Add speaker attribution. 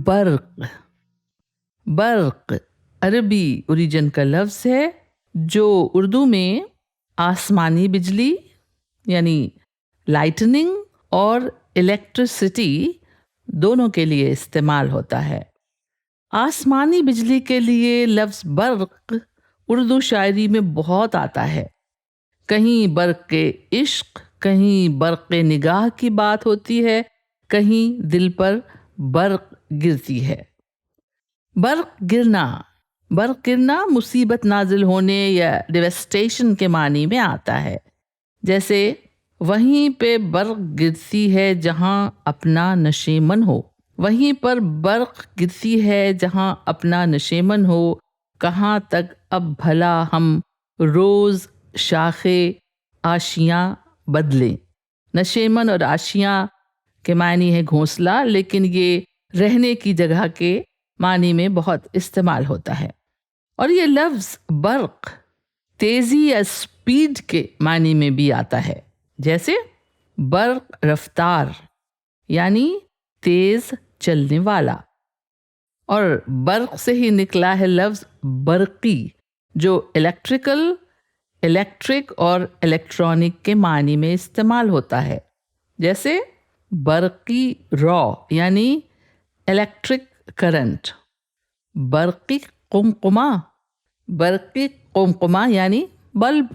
Speaker 1: برق. برق عربی اوریجن کا لفظ ہے جو اردو میں آسمانی بجلی یعنی لائٹننگ اور الیکٹرسٹی دونوں کے لیے استعمال ہوتا ہے. آسمانی بجلی کے لیے لفظ برق اردو شاعری میں بہت آتا ہے. کہیں برق عشق، کہیں برق نگاہ کی بات ہوتی ہے، کہیں دل پر برق گرتی ہے. برق گرنا مصیبت نازل ہونے یا ڈیوسٹیشن کے معنی میں آتا ہے. جیسے وہیں پہ برق گرتی ہے جہاں اپنا نشیمن ہو. وہیں پر برق گرتی ہے جہاں اپنا نشیمن ہو، کہاں تک اب بھلا ہم روز شاخے آشیاں بدلیں. نشیمن اور آشیاں کے معنی ہے گھونسلہ، لیکن یہ رہنے کی جگہ کے معنی میں بہت استعمال ہوتا ہے. اور یہ لفظ برق تیزی یا سپیڈ کے معنی میں بھی آتا ہے. جیسے برق رفتار یعنی تیز چلنے والا. اور برق سے ہی نکلا ہے لفظ برقی جو الیکٹرک اور الیکٹرانک کے معنی میں استعمال ہوتا ہے. جیسے برقی را یعنی الیکٹرک کرنٹ. برقی قمقمہ یعنی بلب.